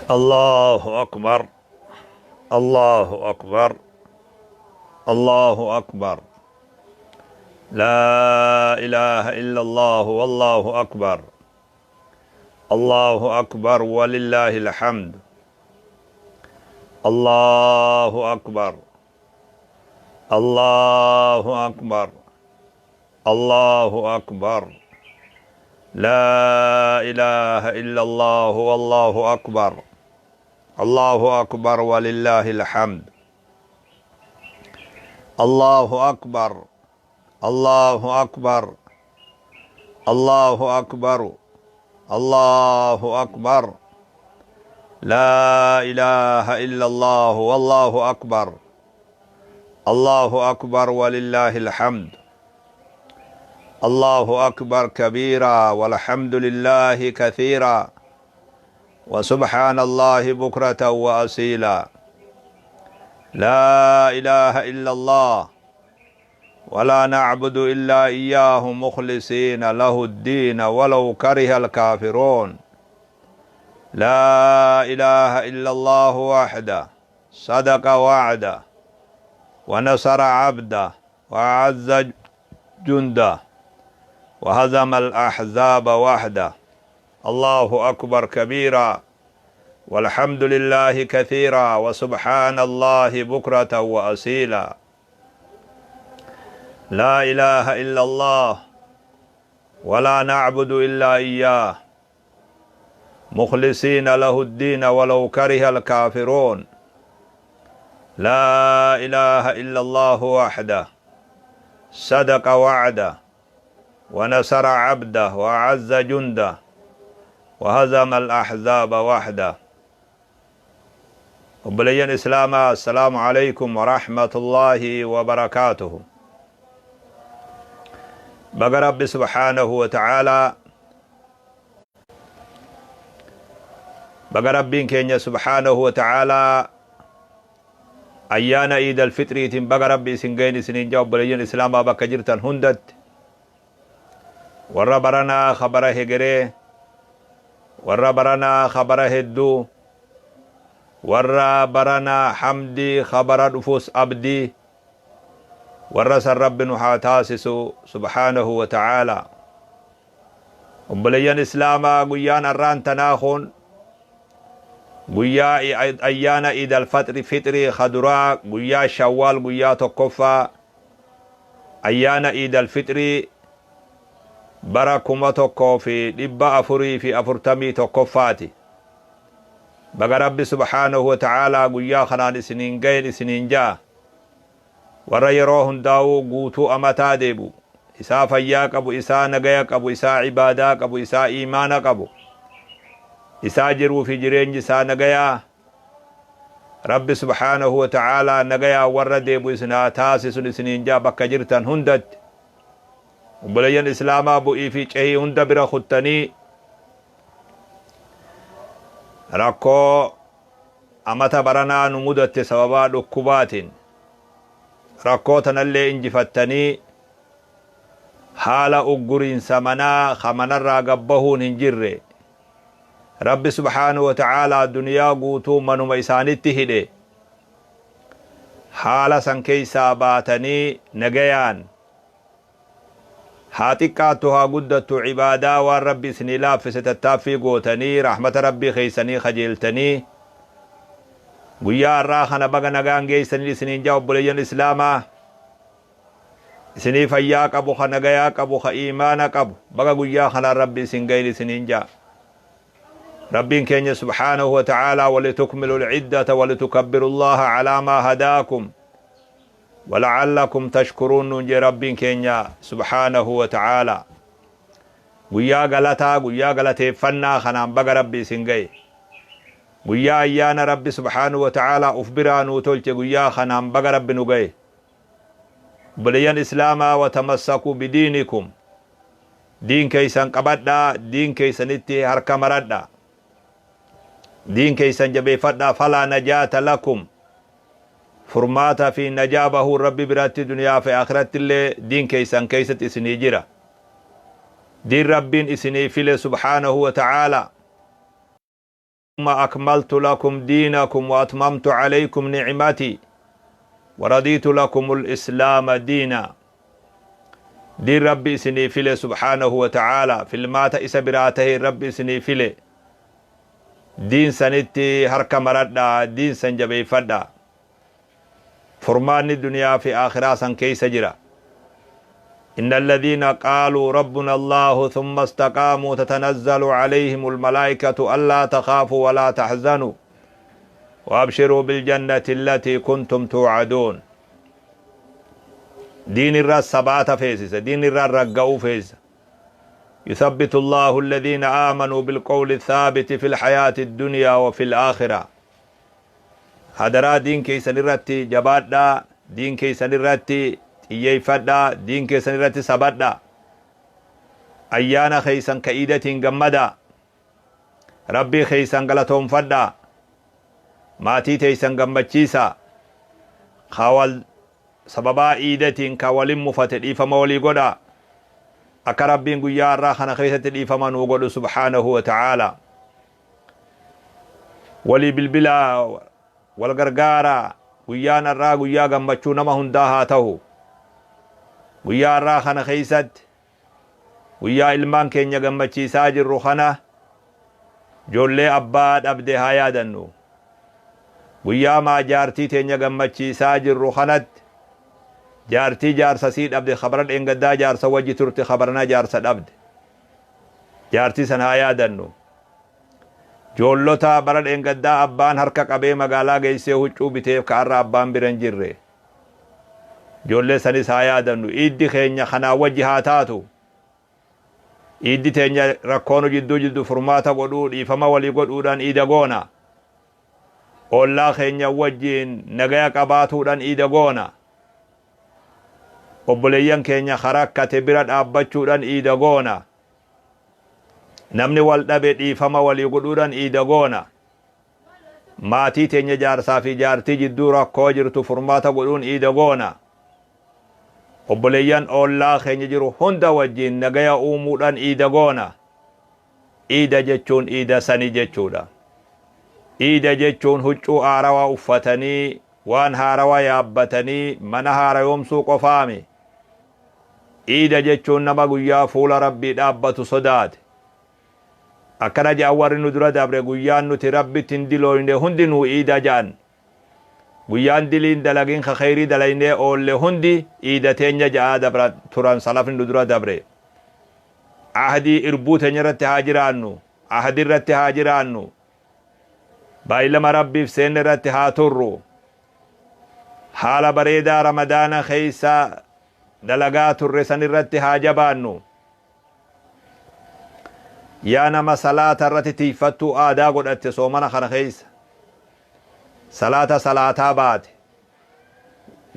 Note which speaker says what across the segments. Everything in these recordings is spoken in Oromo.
Speaker 1: الله أكبر. الله أكبر. الله أكبر. لا إله إلا الله والله أكبر. الله أكبر ولله الحمد. الله أكبر. الله أكبر. الله أكبر. لا إله إلا الله والله أكبر. الله أكبر ولله الحمد. الله أكبر. الله أكبر. الله أكبر. الله أكبر. لا إله إلا الله والله أكبر. الله أكبر ولله الحمد. الله أكبر كبيرا والحمد لله كثيرا وسبحان الله بكرة وأصيلا. لا إله إلا الله ولا نعبد إلا إياه مخلصين له الدين ولو كره الكافرون. لا إله إلا الله وحده صدق وعده ونصر عبده وأعز جنده وهزم الأحزاب وحده. الله أكبر كبيرا والحمد لله كثيرا وسبحان الله بكرة وأصيلا. لا إله إلا الله ولا نعبد إلا إياه مخلصين له الدين ولو كره الكافرون. لا إله إلا الله وحده صدق وعده ونصر عبده وأعز جنده وهزم الأحزاب وحده. وبلين إسلام السلام عليكم ورحمة الله وبركاته. بقى رب سبحانه وتعالى بقى ربين كينيا سبحانه وتعالى أيانا عيد الفطر بقى ربي سنجين سنين جاوب بلين إسلام بقى جرتن هندت warra baranaa khabara hegeree, warra baranaa khabara hedduu, warra baranaa hamdii khabara dhufus abdii, warra san rabbi nu haa taasisu subhaanahu wa ta'aalaa. obboleeyyan islaamaa guyyaan arraan tanaa kun guyyaa ayyaana iid alfixrii kaduraa guyyaa shawwaal guyyaa tokkoffaa ayyaana iid alfixrii bara 1441 baga rabbi subhaanahu wa ta'aalaa guyyaa kanaan isiniin gayin isiniin jaa warra yeroo hundaa'uu guutuu amataa deebu isaa fayyaa qabu isaa nagaya qabu isaa ibaadaa qabu isaa iimaana qabu isaa jiruu fi jireenyi isaa nagayaa rabbi subhaanahu wa ta'aalaa nagayaa warra deebu isinaa taasisun isiniin jaa bakka jirtan hundatti. obboleeyyan islaamaa bu'ii fi cehii hunda bira kuttanii rakkoo amata baranaa nu mudatte sababaa dhukkubaatiin rakkoo tanallee injifattanii haala ugguriinsa manaa kamanarraa gabbahuun hin jirre rabbi subhaanahu wa ta'aalaa duniyaa guutuu manuma isaanitti hidhe haala san keeysaa baatanii nagayaan haa xiqqaattu haa guddattu cibaadaa waan rabbi isinii laaffise tattaaffii gootanii rahmata rabbii keeysanii kajeeltanii guyyaa har'aa kana baga nagaan geeysanii isiniin jaa obboleeyyan islaamaa isinii fayyaa qabu ka nagayaa qabu ka iimaana qabu baga guyyaa kanaan rabbi isin gayin isiniin jaa. rabbiin keenya subhaanahu wa ta'aalaa walitukmilu alciddata walitukabbiru allaha calaa maa hadaakum ولعلكم تشكرون نجي ربين كينيا سبحانه وتعالى. قويا غلطة فنا خنام بغا ربي سنگي قويا ايانا ربي سبحانه وتعالى افبرانو تولت قويا خنام بغا ربي نغي بليان اسلاما وتمسكوا بدينكم دين كيسان قبدا دين كيسان اتي هركا مردا دين كيسان جبي فدا فلا نجاة لكم فرماتا في نجابه ربي برات الدنيا في آخرت اللي دين كيسان كيست اسني جرا دين ربين اسني فيل سبحانه وتعالى أكملت لكم دينكم وأتممت عليكم نعمتي ورضيت لكم الإسلام دينا. دين ربي سني فيله سبحانه وتعالى في المات إسبراته ربي سني فيله دين سنتي هرك مردا دين سنجبي فدا فرمان الدنيا في آخرة سن كيس جرا. إن الذين قالوا ربنا الله ثم استقاموا تتنزل عليهم الملائكة ألا تخافوا ولا تحزنوا وأبشروا بالجنة التي كنتم توعدون. دين الرا سبات فيسس دين الرا رقعو فيس. يثبت الله الذين آمنوا بالقول الثابت في الحياة الدنيا وفي الآخرة. هدرا دين كيسن الرتي جبادا دين كيسن الرتي إيفادا دين كيسن الرتي سبادا أيانا خيسن كإيدة جمدا ربي خيسن غلطهم فدا ماتي تيسن جمبتشيسا خاول سببا إيدة كوالم مفتد إفما ولي قدا أكربين قيار راخنا خيسة الإفما نوغد سبحانه وتعالى ولي بالبلا والغرغارا قيانا را قيا جمبتشو نما هنداها تهو قيار راخنا خيسة قيا إلمان كينيا جمبتشيسا جرو خنا جولي أباد أبدي هايادنو قيا ما جارتي تينيا جمبتشيسا جرو خنت جارتي جارسا سيد أبدي خبرت إنقدا جارسا وجي ترتي خبرنا جارسا أبد جارتي سنهايا دنو جولوتا برد إنقدا أبان هركا قبي مقالا غيسي هجو بتيف كارا أبان برنجر جولي سنس هايا دنو إيدي خينيا خنا وجي هاتاتو إيدي تينيا ركونو جدو جدو فرماتا قدود إفما ولي قدودان إيدا غونا أولا خينيا وجين نغايا قباتودان إيدا غونا obboleeyyan keenya kharakkate bira dhaabbachuudhaan iida goona. Namni wal dhabe dhiifama walii godhuudhaan iida goona. Maatii teenya jaarsaa fi jaartii jidduu rakkoo jirtu furmaata godhuun iida goona. Obboleeyyan ollaa keenya jiru hunda wajjin nagaya uumuudhaan iida goona. Iida jechuun iida sanii jechuudha. Iida jechuun huccuu haarawaa uffatanii waan haarawaa yaabbatanii mana haarayomsuu qofaami. Iida jechuun nama guyyaa fuula rabbii dhaabbatu sodaate. Akkana jedhan warri nu dura dabre guyyaan nuti rabbitti hin dilooyne hundi nuu iida jedhan. Guyyaan diliin dalagin ka khayrii dalaynee oolle hundi iida teenya jedhaa dabra turan salafni nu dura dabre. Ahdii irbuu teenya irratti haa jiraannu. Ahdii irratti haa jiraannu. Baay'ilama rabbiif seenne irratti haa turru. Haala bareedaa ramadaana keeysa dalagaa turre san irratti haa jabaannu. Yaa nama salaata irratti tiifattuu aadaa godhatte soomana kana keeysa. Salaataa baate.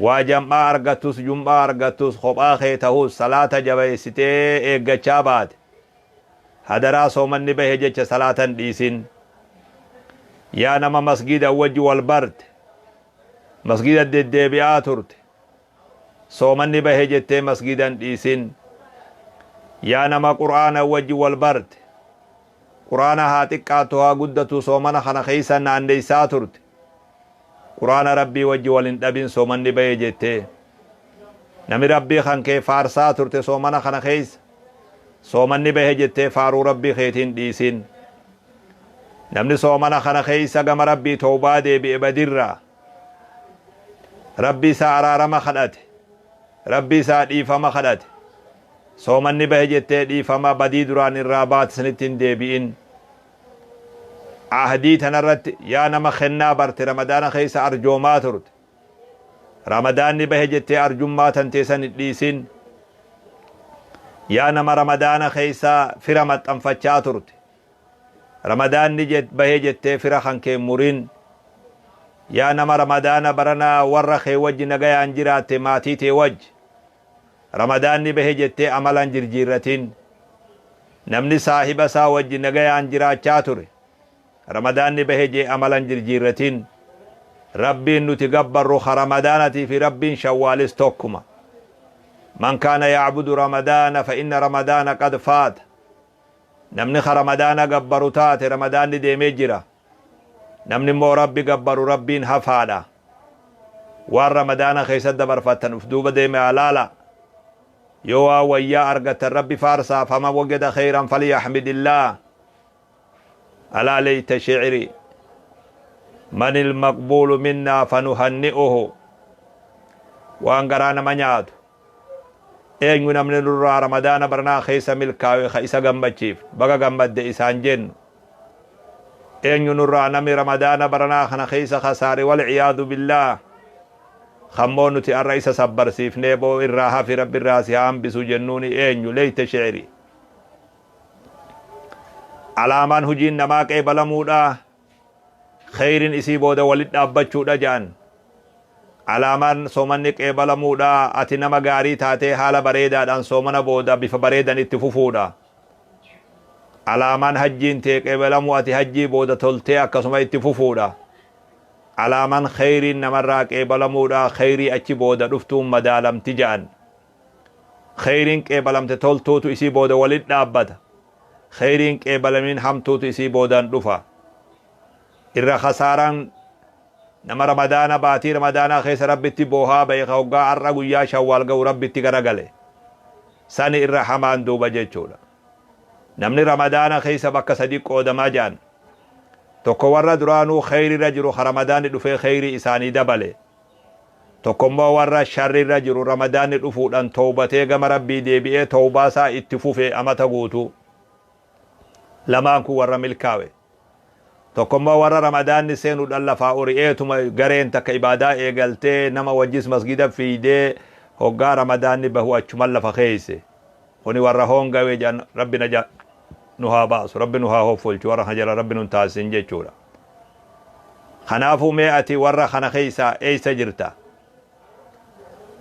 Speaker 1: Waa jam'aa argattus jum'aa argattus kophaa kee tahus salaata jabeessitee eeggachaa baate. Hadaraa soomanni bahe jecha salaatan dhiisin. Yaa nama masgiida wajji wal barte. Masgiida deddeebi'aa turte. Soomanni bahe jettee masgiidan dhiisin. Yaa nama qur'aana wajji wal barte. Qur'aana haa xiqqaatu haa guddatu soomana kana keeysa naanneeysaa turte. Qur'aana rabbii wajji wal hin dhabin soomanni bahe jettee. Nami rabbii kan kee faarsaa turte soomana kana keeysa. Soomanni bahe jettee faaruu rabbii keetiin dhiisin. Namni soomana kana keeysa gama rabbii toobaa deebi'e badirraa. Rabbii isaa araarama kadhate. Rabbii isaa dhiifama kadhate. Soomanni bahe jettee dhiifama badii duraan irraa baate sanitti hin deebi'in. Ahdii tanarratti yaa nama kennaa barte ramadaana keeysa arjoomaa turte. Ramadaanni bahe jettee arjummaa tanteessan hin dhiisin. Yaa nama ramadaana keeysa fira maxxanfachaa turte. Ramadaanni bahe jettee fira kan kee murin. Yaa nama ramadaana baranaa warra kee wajji nagayaan jiraatte maatii tee wajji. Ramadaanni bahe jettee amalan jirjiirratin. Namni saahiba isaa wajji nagayaan jiraachaa ture. Ramadaanni bahe jee amalan jirjiirratin. Rabbiin nuti gabbarru ha ramadaanatii fi rabbiin shawwaalis tokkuma. Man kaana yacbudu ramadaana fa inna ramadaana qad faata. Namni ha ramadaana gabbaru taate ramadaanni deemee jira. namni immoo rabbi gabbaru rabbiin hafaadha waan ramadaana keessa dabarfatan uf duuba deeme alaala yoo waa wayyaa argatan rabbi faarsaa fama wajada khayran falyahmidillah alaa layta shi'ri man ilmaqbuulu minnaa fanuhanni'uhu waan garaa nama nyaatu eenyu namni nurraa ramadaana barnaa keessa milkaawe ka isa gammachiif baga gammadde isaan jennu eenyu nurraa nami ramadaana barnaa kana keessa khasaare walciyaadu billaah kammoo nuti arra isa sabbarsiifnee boo irraa hafi rabbi irraa si hambisu jennuuni eenyu layta shi'ri alaamaan hujiin namaa qeebalamuudha khayrin isii booda walit dhaabbachuudha jedhan alaamaan soomanni qeebalamuudha ati nama gaarii taatee haala bareedaadhaan soomana booda bifa bareedan itti fufuudha alaamaan hajjiin tee qeebalamuu ati hajjii booda toltee akkasuma itti fufuudha alaamaan khayriin namarraa qeebalamuudha khayrii achi booda dhuftuun madaalamti jedhan khayriin qeebalamte toltuutu isii booda walit dhaabbata khayriin qeebalamin hamtuutu isii boodaan dhufa irra khasaaraan nama ramadaana baatii ramadaanaa keessa rabbitti boohaa ba'e ka hoggaa har'a guyyaa shawwaal ga'u rabbitti garagale sani irra hamaan duuba jechuudha namni ramadaana keessa bakka sadi qoodamaa jedhan tokko warra duraanuu khayrirra jiru ka ramadaanni dhufee khayrii isaanii dabale tokkommoo warra sharrirra jiru ramadaanni dhufuudhaan tawbatee gama rabbii deebi'ee tawbaasaa itti fufee amata guutuu lamaan kun warra milkaawe tokkommoo warra ramadaanni seenuudhaan lafaa uri'eetuma gareen takka ibaadaa eegaltee nama wajjis masgida fiidee hoggaa ramadaanni bahu achuman lafa keeyse kuni warra hoongawe jedhan rabbi nu haa baasu rabbi nu haa hoffolchu warra kana jala rabbi nun taasisin jechuudha kanaafuu mee ati warra kana keeysaa eeysa jirta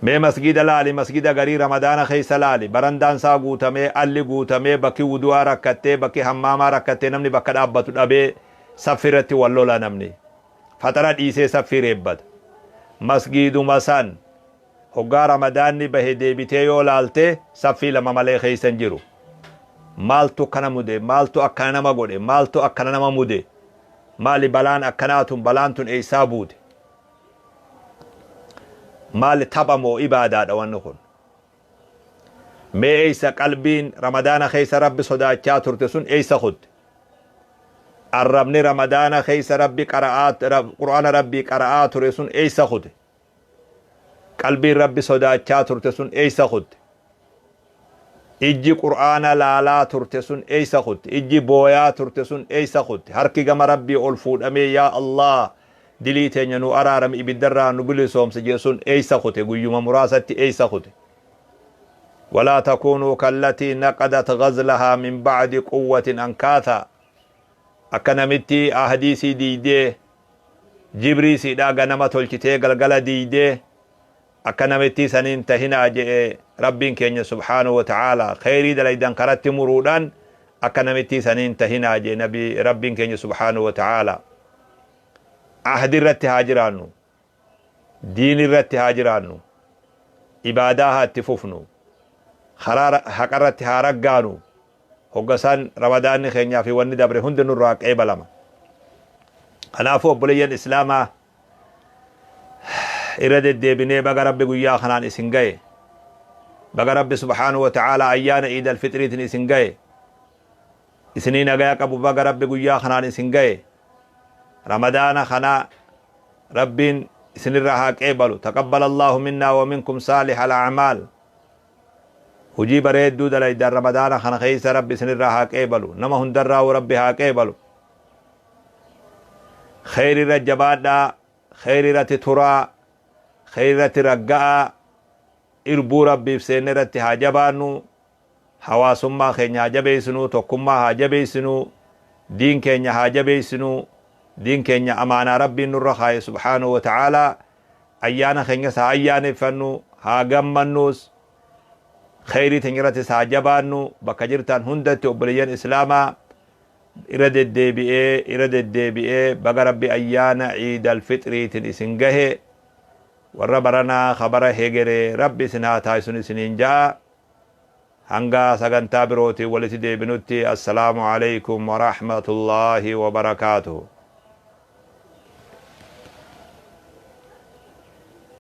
Speaker 1: mee masgida laali masgida garii ramadaana keeysa laali barandaan saa guutamee alli guutamee bakki wudu'aa rakkattee bakki hammaamaa rakkattee namni bakka dhaabbatu dhabee saffi irratti wal lola namni fatara dhiisee saffi reebbata masgiduma san hoggaa ramadaanni bahe deebitee yoo laalte saffii lama malee keeysan jiru maaltu akkana mude maaltu akkana nama godhe maaltu akkana nama mude maali balaan akkanaatun balaantun eeysaa buute maali taphamoo ibaadaadha wanni kun mee eeysa qalbiin ramadaana keeysa rabbi sodaachaa turte sun eeysa kutte arrabni ramadaana keeysa rabbi qur'aana rabbii qara'aa ture sun eeysa kute qalbiin rabbi sodaachaa turte sun eeysa kutte ijji qur'aana laalaa turte sun eeysa kutte ijji booyaa turte sun eeysa kutte harki gama rabbii ol fuudhamee yaa allah dilii teenya nu araarami ibiddarraa nu bilisoomse jee sun eeysa kute guyyuma muraasatti eeysa kute ولا تكونوا كالتي نقضت غزلها من بعد قوة أنكاثا أكنمتي أحاديثي ديدي جبريسي دا غنما تلچتي غلغلا ديدي أكنمتي سنين تهنا جئ ربين كينيا سبحانه وتعالى خيري دلائدان كرت مرودان أكنمتي سنين تهنا جئ نبي ربين كينيا سبحانه وتعالى أحد الرت هاجرانو دين الرت هاجرانو إباداها اتفوفنو haqarratti haa raggaanu hoggasan ramadaanni keenyaa fi wanni dabre hundi nurraa qeebalama kanaafuu obboleeyyan islaamaa irra deddeebinee baga rabbi guyyaa kanaan isin gaye baga rabbi subhaanahu wa ta'aalaa ayyaana iid alfitriitin isin gaye isinii nagaya qabu baga rabbi guyyaa kanaan isin gaye ramadaana kana rabbiin isinirraa haa qeebalu taqabbala allaahu minnaa wa minkum saaliha al'acmaal hujii bareedduu dalaydan ramadaana kana keeysa rabbi isinirraa haa qeebalu nama hundarraa rabbi haa qeebalu kheyrirra jabaadhaa kheyrirratti turaa kheyrirratti ragga'aa irbuu rabbiif seenne irratti haa jabaannu hawaasummaa keenya haa jabeeysinu tokkummaa haa jabeeysinu diin keenya haa jabeeysinu diin keenya amaanaa rabbiin nurra kaaye subhaanahu wa ta'aalaa ayyaana keenyas haa ayyaaneffannu haa gammannus خيري تنجرت ساجبانو بكجرتان هندت وبليان إسلاما إرد الدبئة بقى ربي أيانا عيد الفطر تنسنجه والربرنا خبره هجري ربي سنها تايسون سنين جاء هنگا سغنتا بروتي ولتي دي بنوتي السلام عليكم ورحمة الله وبركاته